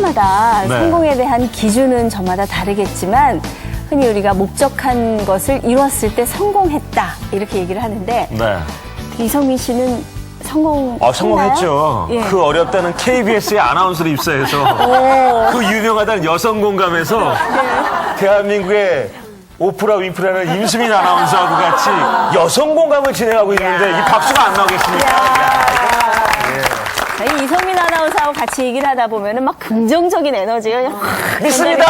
사람마다 네. 성공에 대한 기준은 저마다 다르겠지만 흔히 우리가 목적한 것을 이뤘을 때 성공했다 이렇게 얘기를 하는데 네. 이성민 씨는 성공했나요? 성공했죠. 예. 그 어렵다는 KBS의 아나운서로 입사해서 그 유명하다는 여성 공감에서 대한민국의 오프라 윈프라는 임수민 아나운서하고 같이 여성 공감을 진행하고 있는데 이 박수가 안 나오겠습니까? 이 이성민 아나운서하고 같이 얘기를 하다 보면은 막 긍정적인 에너지가 그냥 확 믿습니다.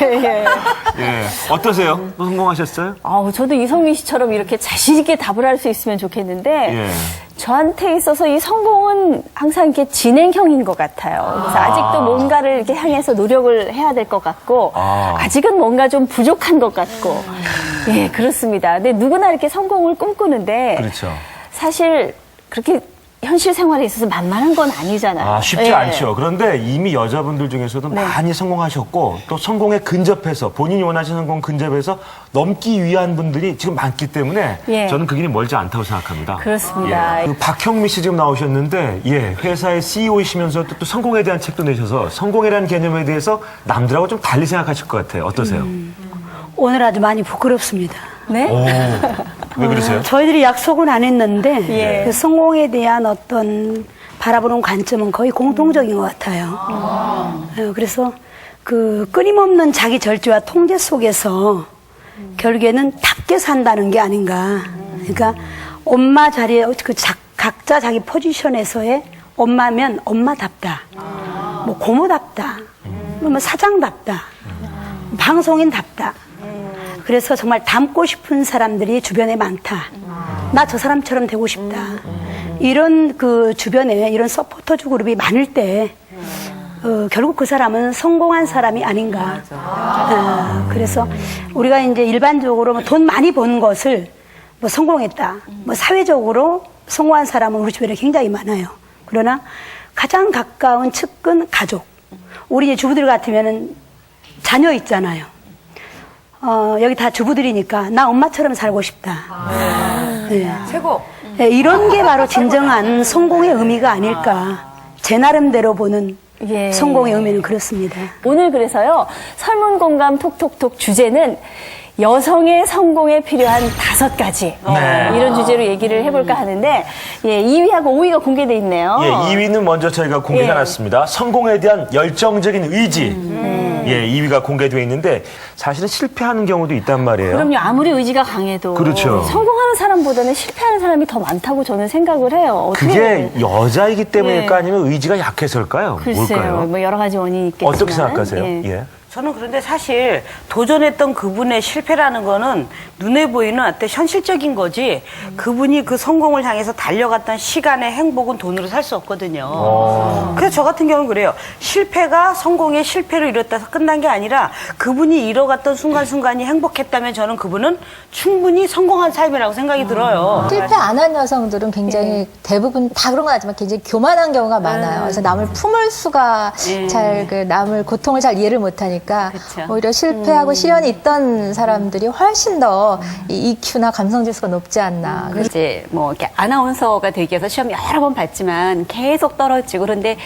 예. 예. 어떠세요? 성공하셨어요? 저도 이성민 씨처럼 이렇게 자신 있게 답을 할 수 있으면 좋겠는데 예. 저한테 있어서 이 성공은 항상 이렇게 진행형인 것 같아요. 그래서 아직도 뭔가를 이렇게 향해서 노력을 해야 될 것 같고 아직은 뭔가 좀 부족한 것 같고 예, 그렇습니다. 근데 누구나 이렇게 성공을 꿈꾸는데 그렇죠. 사실 그렇게 현실 생활에 있어서 만만한 건 아니잖아요. 쉽지 예. 않죠. 그런데 이미 여자분들 중에서도 네. 많이 성공하셨고 또 성공에 근접해서 본인이 원하시는 성공 근접해서 넘기 위한 분들이 지금 많기 때문에 예. 저는 그 길이 멀지 않다고 생각합니다. 그렇습니다. 그 박형미 씨 지금 나오셨는데 회사의 CEO이시면서 또 성공에 대한 책도 내셔서 성공이라는 개념에 대해서 남들하고 좀 달리 생각하실 것 같아요. 어떠세요? 오늘 아주 많이 부끄럽습니다. 네? 왜 그러세요? 저희들이 약속은 안 했는데 예. 그 성공에 대한 어떤 바라보는 관점은 거의 공통적인 것 같아요. 그래서 그 끊임없는 자기 절제와 통제 속에서 결국에는 답게 산다는 게 아닌가. 그러니까 엄마 자리에 각자 자기 포지션에서의 엄마면 엄마답다. 뭐 고모답다. 뭐 사장답다. 방송인답다. 그래서 정말 닮고 싶은 사람들이 주변에 많다. 나 저 사람처럼 되고 싶다. 이런 그 주변에 이런 서포터즈 그룹이 많을 때 결국 그 사람은 성공한 사람이 아닌가. 그래서 우리가 이제 일반적으로 돈 많이 번 것을 뭐 성공했다. 뭐 사회적으로 성공한 사람은 우리 주변에 굉장히 많아요. 그러나 가장 가까운 측근 가족. 우리 이제 주부들 같으면은 자녀 있잖아요. 여기 다 주부들이니까 나 엄마처럼 살고 싶다. 네. 최고. 네, 이런 게 바로 진정한 성공의 의미가 아닐까. 제 나름대로 보는 예. 성공의 의미는 그렇습니다. 오늘 그래서요, 설문공감 톡톡톡 주제는 여성의 성공에 필요한 5가지. 네. 이런 주제로 얘기를 해볼까 하는데, 예, 2위하고 5위가 공개돼 있네요. 예, 2위는 먼저 저희가 공개해놨습니다. 성공에 대한 열정적인 의지. 예, 2위가 공개되어 있는데 사실은 실패하는 경우도 있단 말이에요. 그럼요, 아무리 의지가 강해도. 그렇죠. 성공하는 사람보다는 실패하는 사람이 더 많다고 저는 생각을 해요. 그게 여자이기 때문일까 예. 아니면 의지가 약해서일까요? 글쎄요, 뭘까요? 뭐 여러 가지 원인이 있겠지만. 어떻게 생각하세요? 예. 예. 저는 그런데 사실 도전했던 그분의 실패라는 거는 눈에 보이는 어떤 현실적인 거지 그분이 그 성공을 향해서 달려갔던 시간의 행복은 돈으로 살 수 없거든요. 그래서 저 같은 경우는 그래요. 실패가 성공의 실패로 이뤘다서 끝난 게 아니라 그분이 이뤄갔던 순간순간이 행복했다면 저는 그분은 충분히 성공한 삶이라고 생각이 들어요. 실패 안 한 여성들은 굉장히 대부분 다 그런 건 아니지만 굉장히 교만한 경우가 많아요. 그래서 남을 품을 수가 잘 남을 고통을 잘 이해를 못하니까 그쵸. 오히려 실패하고 시련이 있던 사람들이 훨씬 더 이 EQ나 감성 지수가 높지 않나. 이제 뭐 이렇게 아나운서가 되기 위해서 시험 여러 번 봤지만 계속 떨어지고 그런데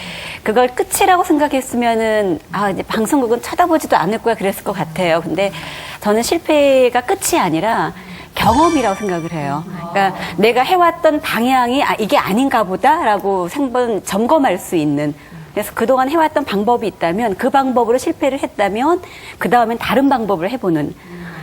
그걸 끝이라고 생각했으면은 이제 방송국은 쳐다보지도 않을 거야 그랬을 것 같아요. 근데 저는 실패가 끝이 아니라 경험이라고 생각을 해요. 그러니까 내가 해왔던 방향이 이게 아닌가 보다라고 한번 점검할 수 있는. 그래서 그동안 해왔던 방법이 있다면 그 방법으로 실패를 했다면 그 다음엔 다른 방법을 해보는.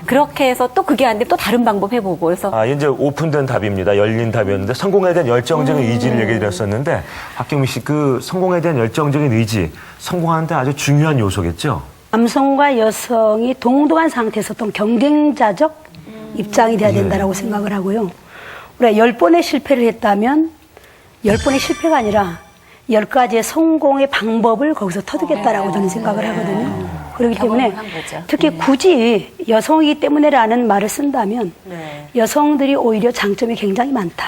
그렇게 해서 또 그게 안 되면 또 다른 방법 해보고 그래서 이제 오픈된 답입니다. 열린 답이었는데 성공에 대한 열정적인 의지를 얘기해 드렸었는데 박경미 씨 그 성공에 대한 열정적인 의지 성공하는데 아주 중요한 요소겠죠? 남성과 여성이 동등한 상태에서 어떤 경쟁자적 입장이 돼야 된다라고 생각을 하고요. 우리가 10번의 실패를 했다면 10번의 실패가 아니라 10가지의 성공의 방법을 거기서 터득했다라고 저는 생각을 하거든요. 그렇기 때문에 특히 굳이 여성이기 때문에라는 말을 쓴다면 여성들이 오히려 장점이 굉장히 많다.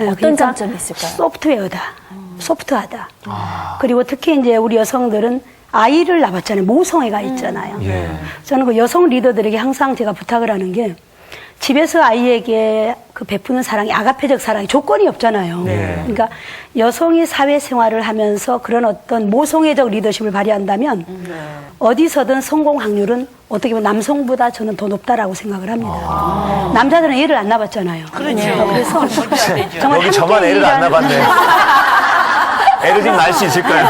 어떤 그러니까 장점이 있을까요? 소프트웨어다. 소프트하다. 그리고 특히 이제 우리 여성들은 아이를 낳았잖아요. 모성애가 있잖아요. 예. 저는 그 여성 리더들에게 항상 제가 부탁을 하는 게 집에서 아이에게 그 베푸는 사랑이 아가페적 사랑이 조건이 없잖아요. 그러니까 여성이 사회생활을 하면서 그런 어떤 모성애적 리더십을 발휘한다면 어디서든 성공 확률은 어떻게 보면 남성보다 저는 더 높다라고 생각을 합니다. 남자들은 애를 안 낳았잖아요. 그렇죠. 그래서 정말 여기 저만 함께 애를 안 일하는 낳았네. 애를 좀 낳을 수 있을까요?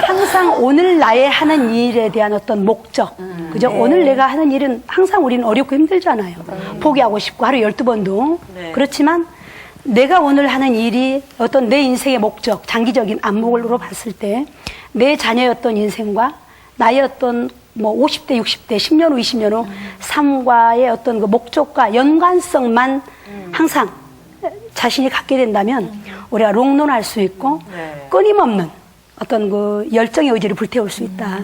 항상 오늘 나의 하는 일에 대한 어떤 목적, 그죠? 오늘 내가 하는 일은 항상 우리는 어렵고 힘들잖아요. 포기하고 싶고 하루 12번도. 그렇지만 내가 오늘 하는 일이 어떤 내 인생의 목적, 장기적인 안목으로 봤을 때 내 자녀의 어떤 인생과 나의 어떤 뭐 50대, 60대, 10년 후, 20년 후 삶과의 어떤 그 목적과 연관성만 항상 자신이 갖게 된다면 우리가 롱런할 수 있고 끊임없는 어떤 그 열정의 의지를 불태울 수 있다.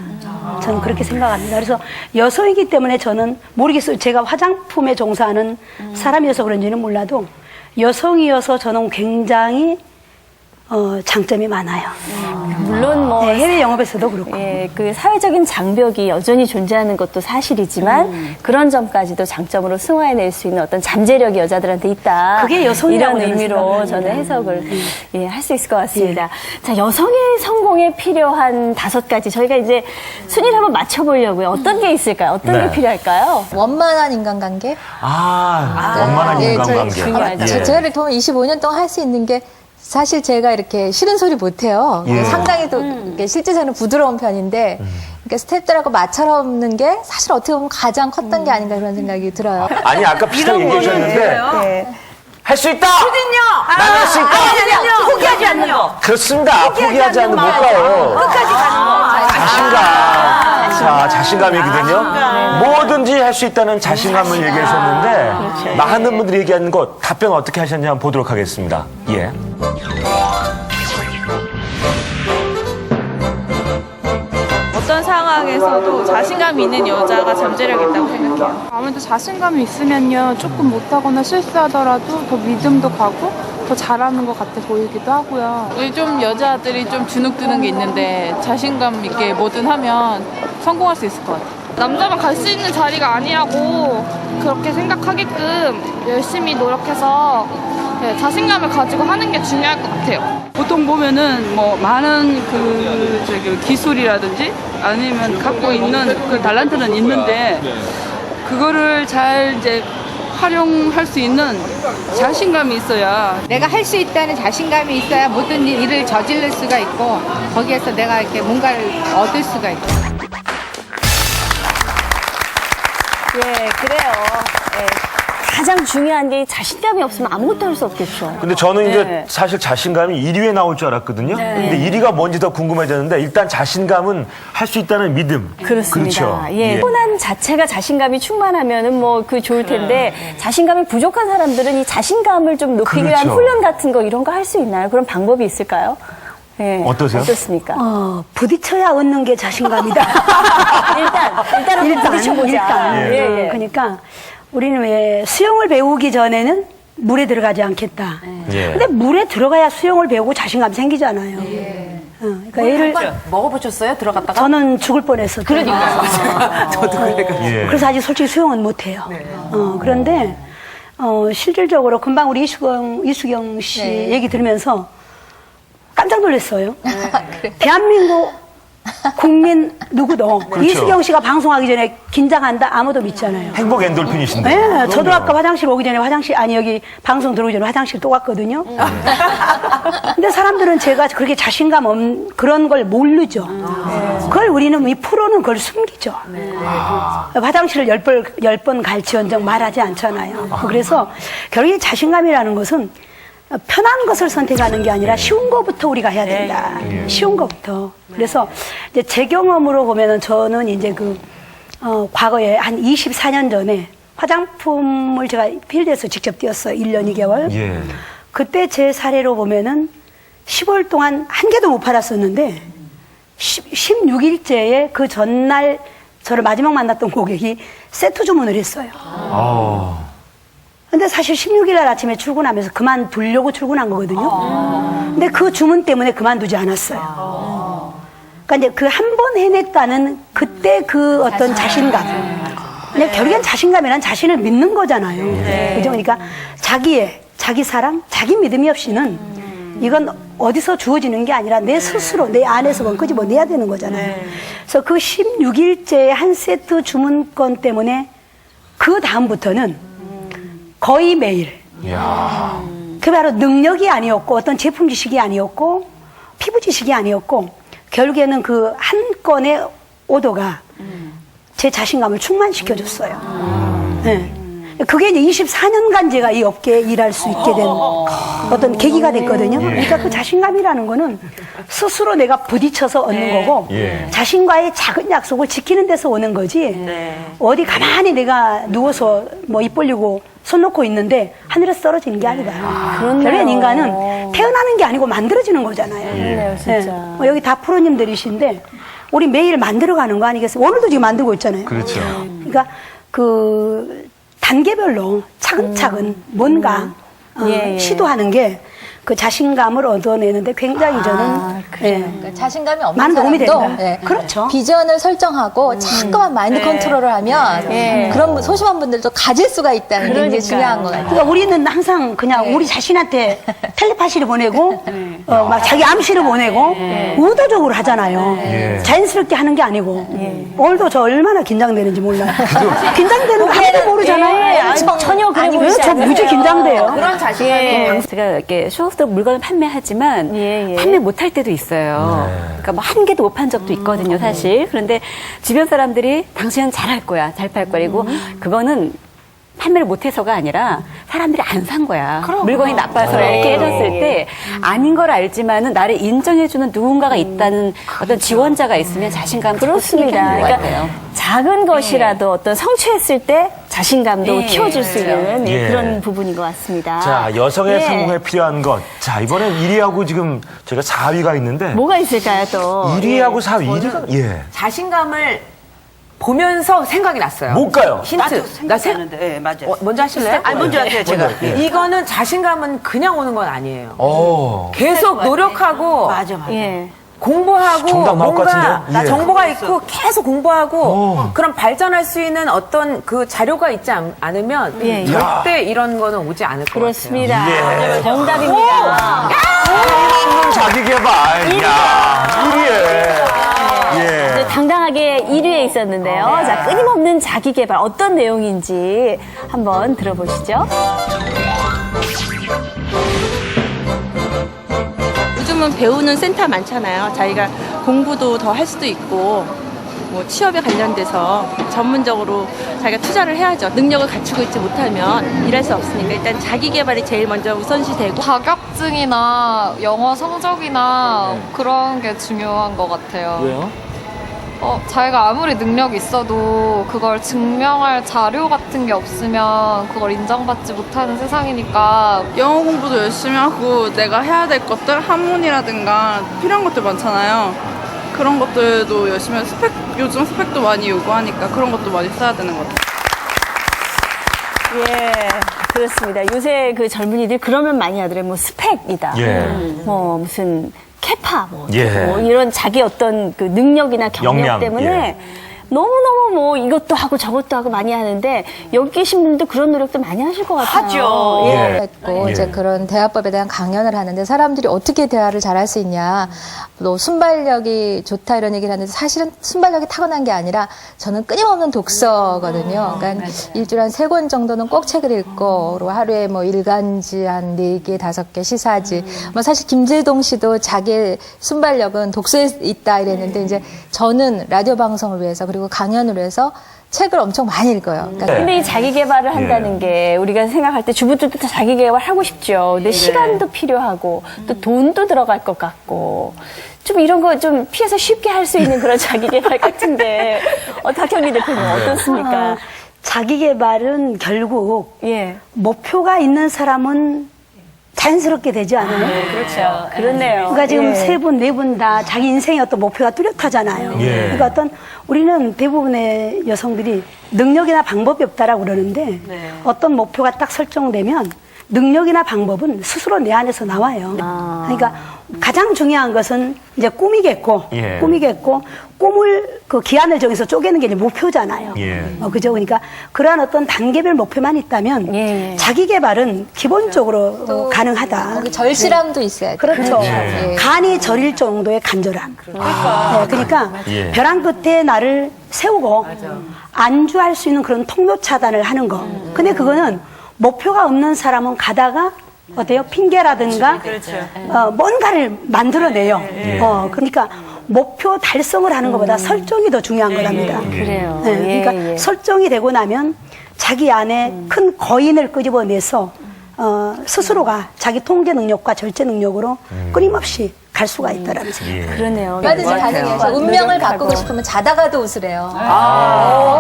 저는 그렇게 생각합니다. 그래서 여성이기 때문에 저는 모르겠어요. 제가 화장품에 종사하는 사람이어서 그런지는 몰라도 여성이어서 저는 굉장히 장점이 많아요. 물론 뭐 해외 영업에서도 그렇고. 예, 그 사회적인 장벽이 여전히 존재하는 것도 사실이지만 그런 점까지도 장점으로 승화해낼 수 있는 어떤 잠재력이 여자들한테 있다. 그게 여성이라고 이런 저는 의미로 생각합니다. 저는 해석을 예, 할 수 있을 것 같습니다. 자, 여성의 성공에 필요한 5가지 저희가 이제 순위를 한번 맞춰보려고요. 어떤 게 있을까요? 어떤 네. 게 필요할까요? 원만한 인간관계? 원만한 인간관계. 중요하죠. 제가 이렇게 보면 25년 동안 할 수 있는 게 사실 제가 이렇게 싫은 소리 못해요. 예. 상당히 또 이렇게 실제적으로 부드러운 편인데 그러니까 스태프들하고 맞춰놓는 게 사실 어떻게 보면 가장 컸던 게 아닌가 그런 생각이 들어요. 아니, 아까 비슷하게 얘기해 주셨는데. 할 수 있다! 난 할 수 있다! 포기하지 않는 거. 그렇습니다. 포기하지 않는 못 가요. 끝까지 가는 거. 자신감. 자, 자신감이거든요. 뭐든지 할 수 있다는 자신감을 얘기해 주셨는데, 많은 분들이 얘기하는 거 답변 어떻게 하셨는지 한번 보도록 하겠습니다. 예. 어떤 상황에서도 자신감이 있는 여자가 잠재력이 있다고 생각해요. 아무래도 자신감이 있으면요, 조금 못하거나 실수하더라도 더 믿음도 가고 더 잘하는 것 같아 보이기도 하고요. 요즘 여자들이 좀 주눅드는 게 있는데 자신감 있게 뭐든 하면 성공할 수 있을 것 같아요. 남자만 갈 수 있는 자리가 아니라고 그렇게 생각하게끔 열심히 노력해서 자신감을 가지고 하는 게 중요할 것 같아요. 보통 보면은 뭐 많은 기술이라든지 아니면 갖고 있는 그 달란트는 있는데 그거를 잘 이제 활용할 수 있는 자신감이 있어야 내가 할 수 있다는 자신감이 있어야 모든 일을 저지를 수가 있고 거기에서 내가 이렇게 뭔가를 얻을 수가 있고. 예, 그래요. 예. 가장 중요한 게 자신감이 없으면 아무것도 할 수 없겠죠. 근데 저는 이제 네. 사실 자신감이 1위에 나올 줄 알았거든요. 근데 1위가 뭔지 더 궁금해졌는데 일단 자신감은 할 수 있다는 믿음. 그렇습니다. 그렇죠. 예. 호난 자체가 자신감이 충만하면은 뭐 그 좋을 텐데 자신감이 부족한 사람들은 이 자신감을 좀 높이기 위한 그렇죠. 훈련 같은 거 이런 거 할 수 있나요? 그런 방법이 있을까요? 예. 어떠세요? 어떻습니까? 부딪혀야 얻는 게 자신감이다. 일단은 부딪혀보자. 일단. 예, 예. 그러니까 우리는 왜 수영을 배우기 전에는 물에 들어가지 않겠다. 예. 근데 물에 들어가야 수영을 배우고 자신감 생기잖아요. 그러니까 얘를 먹어보셨어요? 들어갔다가? 저는 죽을 뻔했었죠. 저도 그래가지고. 예. 그래서 아직 솔직히 수영은 못해요. 그런데 실질적으로 금방 우리 이수경 씨 얘기 들으면서 깜짝 놀랐어요. 대한민국 국민 누구도 그렇죠. 이수경 씨가 방송하기 전에 긴장한다 아무도 믿잖아요. 행복 엔돌핀이신데. 네, 저도 아까 화장실 오기 전에 여기 방송 들어오기 전에 화장실 또 갔거든요. 근데 사람들은 제가 그렇게 자신감 없는 그런 걸 모르죠. 그걸 우리는 이 프로는 그걸 숨기죠. 화장실을 10번 갈지언정 말하지 않잖아요. 그래서 결국에 자신감이라는 것은 편한 것을 선택하는 게 아니라 쉬운 것부터 우리가 해야 된다. 쉬운 것부터. 그래서 이제 제 경험으로 보면은 저는 이제 과거에 한 24년 전에 화장품을 제가 필드에서 직접 뛰었어요. 1년 2개월. 예. 그때 제 사례로 보면은 10월 동안 한 개도 못 팔았었는데 16일째에 그 전날 저를 마지막 만났던 고객이 세트 주문을 했어요. 근데 사실 16일 날 아침에 출근하면서 그만두려고 출근한 거거든요. 근데 그 주문 때문에 그만두지 않았어요. 그러니까 이제 그 한 번 해냈다는 그때 그 어떤 자신감. 근데 결국엔 자신감이란 자신을 믿는 거잖아요. 그죠? 그러니까 자기 사랑, 자기 믿음이 없이는 이건 어디서 주어지는 게 아니라 내 스스로 내 안에서 끄집어내야 되는 거잖아요. 그래서 그 16일째 한 세트 주문권 때문에 그 다음부터는 거의 매일 그 바로 능력이 아니었고 어떤 제품 지식이 아니었고 피부 지식이 아니었고 결국에는 그 한 건의 오더가 제 자신감을 충만시켜줬어요. 네. 그게 이제 24년간 제가 이 업계에 일할 수 있게 된 어떤 계기가 됐거든요. 그러니까 그 자신감이라는 거는 스스로 내가 부딪혀서 얻는 거고 자신과의 작은 약속을 지키는 데서 오는 거지 어디 가만히 내가 누워서 뭐 입 벌리고 손 놓고 있는데 하늘에서 떨어지는 게 아니다. 결국엔 인간은 태어나는 게 아니고 만들어지는 거잖아요. 그렇네요, 진짜. 뭐 여기 다 프로님들이신데 우리 매일 만들어가는 거 아니겠어요? 오늘도 지금 만들고 있잖아요. 그렇죠. 그러니까 그 단계별로 차근차근 뭔가 시도하는 게 그 자신감을 얻어내는데 굉장히 저는 그러니까 자신감이 없는 많은 도움이 사람도 됩니다. 그렇죠. 비전을 설정하고 자꾸만 마인드 컨트롤을 하면 그런 소심한 분들도 가질 수가 있다는 게 이제 중요한 것 같아요. 그러니까 우리는 항상 그냥 우리 자신한테 텔레파시를 보내고 막 자기 암시를 보내고 의도적으로 하잖아요. 자연스럽게 하는 게 아니고 오늘도 저 얼마나 긴장되는지 몰라요. 긴장되는 거 아무도 모르잖아요. 전혀 그래 보이지 저 않으세요. 무지 긴장돼요. 그런 자신감이 제가 이렇게 쇼호스트 물건을 판매하지만 판매 못할 때도 있어요. 그러니까 뭐 한 개도 못 판 적도 있거든요, 사실. 그런데 주변 사람들이 당신은 잘할 거야, 잘 팔 거야. 그리고 그거는 판매를 못해서가 아니라 사람들이 안 산 거야. 물건이 나빠서 이렇게 해줬을 때 아닌 걸 알지만은 나를 인정해주는 누군가가 있다는 어떤 지원자가 있으면 자신감 그렇습니다. 그러니까 작은 것이라도 어떤 성취했을 때 자신감도 키워줄 수 있는 그런 부분인 것 같습니다. 자, 여성의 성공에 필요한 것. 자, 이번엔 1위하고 지금 저희가 4위가 있는데. 뭐가 있을까요, 또? 1위하고 4위. 1위가, 자신감을 보면서 생각이 났어요. 못 가요. 힌트. 나 생각나는데, 맞아요. 먼저 하실래요? 아니, 먼저 하세요, 제가. 이거는 자신감은 그냥 오는 건 아니에요. 오. 계속 노력하고 맞아. 공부하고 정답 나올 것 뭔가 같은데요? 예. 정보가 있고 계속 공부하고 그럼 발전할 수 있는 어떤 그 자료가 있지 않으면 절대 이런 거는 오지 않을 것 그렇습니다. 예. 정답입니다. 자기 개발. 야 1위에. 이제 당당하게 1위에 있었는데요. 자, 끊임없는 자기 개발 어떤 내용인지 한번 들어보시죠. 요즘은 배우는 센터 많잖아요. 자기가 공부도 더 할 수도 있고 뭐 취업에 관련돼서 전문적으로 자기가 투자를 해야죠. 능력을 갖추고 있지 못하면 일할 수 없으니까 일단 자기 개발이 제일 먼저 우선시 되고 자격증이나 영어 성적이나 그런 게 중요한 것 같아요. 왜요? 자기가 아무리 능력이 있어도 그걸 증명할 자료 같은 게 없으면 그걸 인정받지 못하는 세상이니까 영어 공부도 열심히 하고 내가 해야 될 것들, 한문이라든가 필요한 것들 많잖아요. 그런 것들도 열심히 해서 요즘 스펙도 많이 요구하니까 그런 것도 많이 써야 되는 것 같아요. 예, 그렇습니다. 요새 그 젊은이들 그러면 많이 하더라고요. 뭐 스펙이다. 뭐 무슨 캐파, 뭐 이런 자기 어떤 그 능력이나 경력 역량, 때문에 너무너무 뭐 이것도 하고 저것도 하고 많이 하는데 여기 계신 분들도 그런 노력도 많이 하실 것 같아요. 하죠. 했고 이제 그런 대화법에 대한 강연을 하는데 사람들이 어떻게 대화를 잘할 수 있냐, 또 순발력이 좋다 이런 얘기를 하는데 사실은 순발력이 타고난 게 아니라 저는 끊임없는 독서거든요. 그러니까 일주일에 한 3권 정도는 꼭 책을 읽고 그리고 하루에 뭐 일간지 한 4개, 5개, 시사지. 뭐 사실 김재동 씨도 자기의 순발력은 독서에 있다 이랬는데 이제 저는 라디오 방송을 위해서 그리고 강연을 해서 책을 엄청 많이 읽어요. 그러니까 근데 이 자기 개발을 한다는 게 우리가 생각할 때 주부들도 다 자기 개발 하고 싶죠. 근데 시간도 필요하고 또 돈도 들어갈 것 같고 좀 이런 거 좀 피해서 쉽게 할 수 있는 그런 자기 개발 같은데 박형리 대표님 어떻습니까? 자기 개발은 결국 목표가 있는 사람은 자연스럽게 되지 않아요? 그렇죠. 그렇네요. 그러니까 지금 3분, 4분 다 자기 인생의 어떤 목표가 뚜렷하잖아요. 그러니까 어떤 우리는 대부분의 여성들이 능력이나 방법이 없다라고 그러는데 어떤 목표가 딱 설정되면 능력이나 방법은 스스로 내 안에서 나와요. 그러니까 가장 중요한 것은 이제 꿈이겠고, 예. 꿈을 그 기한을 정해서 쪼개는 게 이제 목표잖아요. 예. 그죠? 그러니까 그러한 어떤 단계별 목표만 있다면 예. 자기 개발은 기본적으로 또 가능하다. 거기 절실함도 있어야 돼요. 그렇죠. 예. 간이 저릴 정도의 간절함. 그러니까 예. 벼랑 끝에 나를 세우고 안주할 수 있는 그런 통로 차단을 하는 거. 근데 그거는 목표가 없는 사람은 가다가 어때요? 핑계라든가 뭔가를 만들어내요. 그러니까 목표 달성을 하는 것보다 설정이 더 중요한 거랍니다. 그래요. 그러니까 예. 설정이 되고 나면 자기 안에 큰 거인을 끄집어내서 스스로가 자기 통제 능력과 절제 능력으로 끊임없이 갈 수가 있다라는 생각. 그러네요. 얼마든지 가능해서 운명을 바꾸고 싶으면 자다가도 웃으래요.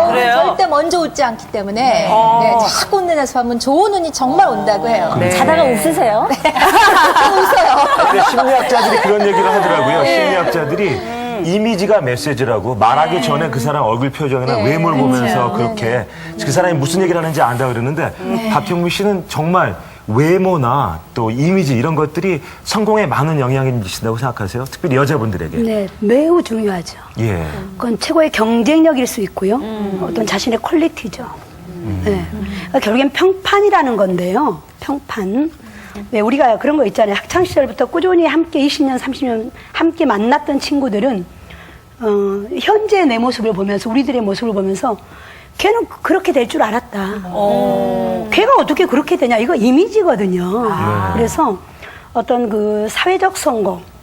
그래요? 절대 먼저 웃지 않기 때문에 네, 자꾸 웃는 연습하면 좋은 운이 정말 온다고 해요. 자다가 웃으세요? 웃어요. 근데 심리학자들이 그런 얘기를 하더라고요. 심리학자들이 이미지가 메시지라고 말하기 전에 그 사람 얼굴 표정이나 외모를 보면서 그렇게 그 사람이 무슨 얘기를 하는지 안다 그러는데 박형무 씨는 정말 외모나 또 이미지 이런 것들이 성공에 많은 영향을 미친다고 생각하세요? 특별히 여자분들에게. 네, 매우 중요하죠. 예. 그건 최고의 경쟁력일 수 있고요. 어떤 자신의 퀄리티죠. 네. 그러니까 결국엔 평판이라는 건데요. 평판. 네, 우리가 그런 거 있잖아요. 학창시절부터 꾸준히 함께 20년, 30년 함께 만났던 친구들은 현재 내 모습을 보면서 우리들의 모습을 보면서 걔는 그렇게 될 줄 알았다. 걔가 어떻게 그렇게 되냐. 이거 이미지거든요. 그래서 어떤 그 사회적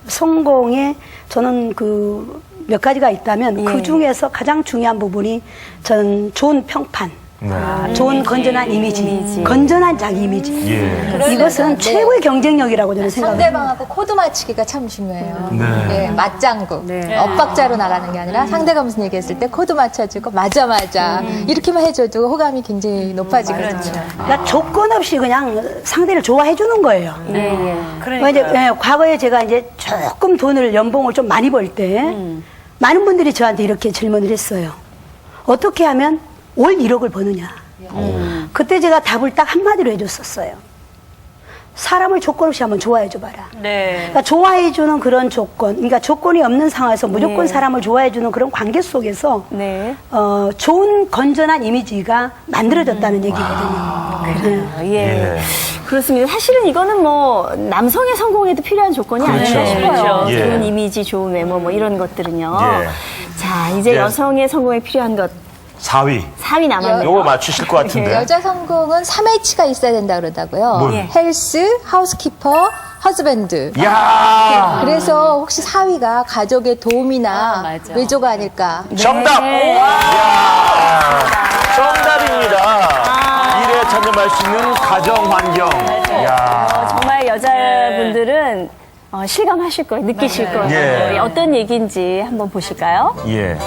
성공에 저는 그 몇 가지가 있다면 그 중에서 가장 중요한 부분이 저는 좋은 평판. 좋은 건전한 이미지, 건전한 자기 이미지. 이것은 최고의 경쟁력이라고 저는 생각합니다. 상대방하고 코드 맞추기가 참 중요해요. 네. 예, 맞장구. 엇박자로 나가는 게 아니라 상대가 무슨 얘기했을 때 코드 맞춰주고 맞아. 이렇게만 해줘도 호감이 굉장히 높아지거든요. 그러니까 조건 없이 그냥 상대를 좋아해 주는 거예요. 그러니까 이제 과거에 제가 이제 조금 연봉을 좀 많이 벌 때 많은 분들이 저한테 이렇게 질문을 했어요. 어떻게 하면 월 1억을 버느냐. 그때 제가 답을 딱 한마디로 해줬었어요. 사람을 조건 없이 한번 좋아해줘봐라. 그러니까 좋아해주는 그런 조건, 그러니까 조건이 없는 상황에서 무조건 사람을 좋아해주는 그런 관계 속에서 좋은 건전한 이미지가 만들어졌다는 얘기거든요. 그래요. 예. 그렇습니다. 사실은 이거는 뭐 남성의 성공에도 필요한 조건이 아닐까 싶어요. 예. 좋은 이미지, 좋은 외모 뭐 이런 것들은요. 예. 자, 이제 여성의 성공에 필요한 것 4위. 4위 남았네요. 요거 맞추실 것 같은데. 여자 성공은 3H가 있어야 된다 그러다고요. 뭘? 헬스, 하우스키퍼, 허즈밴드. 야 그래서 혹시 4위가 가족의 도움이나 외조가 아닐까. 정답! 이야, 정답입니다. 일에 참여할 수 있는 가정 환경. 이야. 정말 여자분들은 실감하실 거예요. 느끼실 거예요. 예. 어떤 얘기인지 한번 보실까요? 예.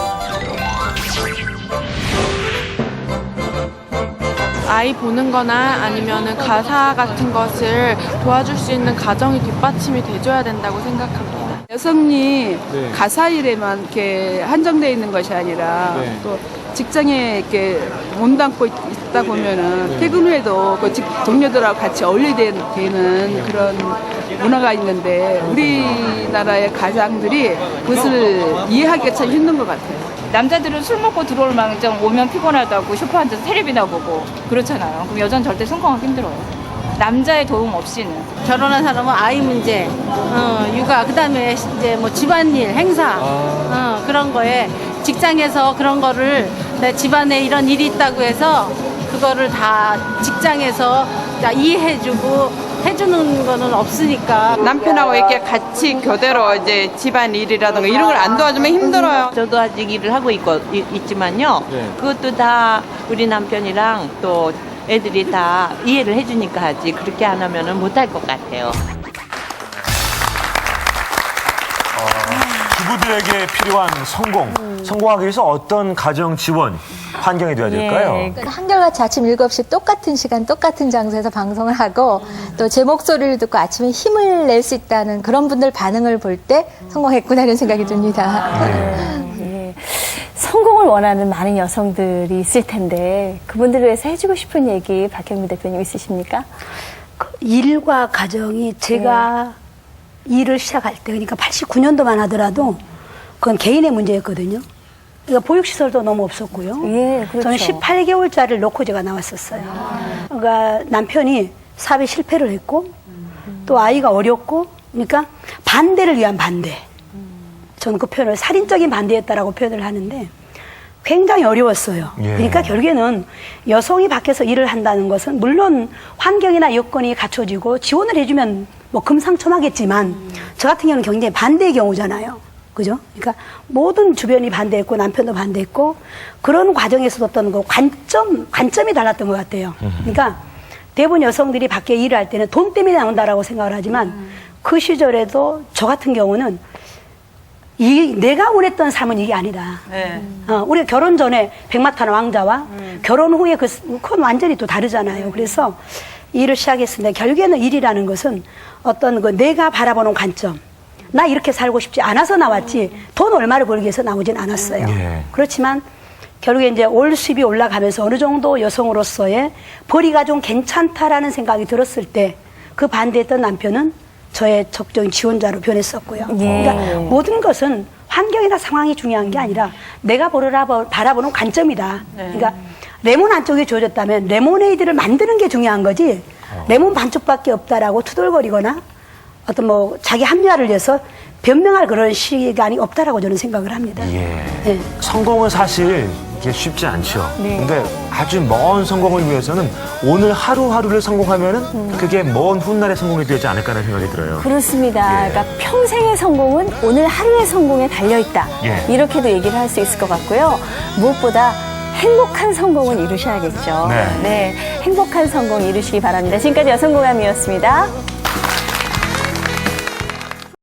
아이 보는 거나 아니면은 가사 같은 것을 도와줄 수 있는 가정이 뒷받침이 돼줘야 된다고 생각합니다. 여성이 가사 일에만 이렇게 한정되어 있는 것이 아니라 또 직장에 이렇게 몸담고 있다 보면은 퇴근 후에도 그 동료들하고 같이 어울려야 되는 그런 문화가 있는데 우리나라의 가장들이 그것을 이해하기가 참 힘든 것 같아요. 남자들은 술 먹고 들어올 망정 오면 피곤하다고 소파 앉아서 텔레비나 보고 그렇잖아요. 그럼 여자는 절대 성공하기 힘들어요. 남자의 도움 없이는. 결혼한 사람은 아이 문제, 육아, 그다음에 이제 뭐 집안일, 행사, 그런 거에 직장에서 그런 거를 내 집안에 이런 일이 있다고 해서 그거를 다 직장에서 다 이해해주고 해주는 거는 없으니까. 남편하고 이렇게 같이 교대로 이제 집안 일이라든가 이런 걸 안 도와주면 힘들어요. 저도 아직 일을 하고 있지만요. 그것도 다 우리 남편이랑 또 애들이 다 이해를 해주니까 하지. 그렇게 안 하면은 못할 것 같아요. 주부들에게 필요한 성공하기 위해서 어떤 가정 지원 환경이 되어야 될까요? 그러니까 한결같이 아침 7시 똑같은 시간 똑같은 장소에서 방송을 하고 또 제 목소리를 듣고 아침에 힘을 낼 수 있다는 그런 분들 반응을 볼 때 성공했구나 이런 생각이 듭니다. 성공을 원하는 많은 여성들이 있을 텐데 그분들을 위해서 해주고 싶은 얘기 박형무 대표님 있으십니까? 일과 가정이 제가 일을 시작할 때, 그러니까 89년도만 하더라도 그건 개인의 문제였거든요. 그러니까 보육시설도 너무 없었고요. 예, 그렇죠. 저는 18개월짜리를 놓고 제가 나왔었어요. 그러니까 남편이 사업에 실패를 했고 또 아이가 어렸고, 그러니까 반대를 위한 반대. 저는 그 표현을 살인적인 반대였다라고 표현을 하는데 굉장히 어려웠어요. 예. 그러니까 결국에는 여성이 밖에서 일을 한다는 것은 물론 환경이나 여건이 갖춰지고 지원을 해주면 뭐 금상첨화겠지만 저 같은 경우는 굉장히 반대의 경우잖아요. 그죠? 그러니까 모든 주변이 반대했고 남편도 반대했고 그런 과정에서도 어떤 그 관점이 달랐던 것 같아요. 그러니까 대부분 여성들이 밖에 일을 할 때는 돈 때문에 나온다라고 생각을 하지만 그 시절에도 저 같은 경우는 내가 원했던 삶은 이게 아니다. 네. 우리가 결혼 전에 백마탄 왕자와 결혼 후에 그건 완전히 또 다르잖아요. 그래서 일을 시작했는데 결국에는 일이라는 것은 어떤 그 내가 바라보는 관점. 나 이렇게 살고 싶지 않아서 나왔지 돈 얼마를 벌기 위해서 나오진 않았어요. 예. 그렇지만 결국에 이제 올 수입이 올라가면서 어느 정도 여성으로서의 벌이가 좀 괜찮다라는 생각이 들었을 때 그 반대했던 남편은 저의 적극적인 지원자로 변했었고요. 예. 그러니까 모든 것은 환경이나 상황이 중요한 게 아니라 내가 바라보는 관점이다. 그러니까 레몬 한쪽이 주어졌다면 레모네이드를 만드는 게 중요한 거지 레몬 반쪽밖에 없다라고 투덜거리거나 어떤 뭐 자기 합리화를 위해서 변명할 그런 시간이 없다라고 저는 생각을 합니다. 예. 네. 성공은 사실 이게 쉽지 않죠. 네. 근데 아주 먼 성공을 위해서는 오늘 하루하루를 성공하면은 그게 먼 훗날의 성공이 되지 않을까라는 생각이 들어요. 그렇습니다. 예. 그러니까 평생의 성공은 오늘 하루의 성공에 달려있다. 예. 이렇게도 얘기를 할 수 있을 것 같고요. 무엇보다 행복한 성공은 이루셔야겠죠. 네. 네, 행복한 성공 이루시기 바랍니다. 지금까지 여성공감이었습니다.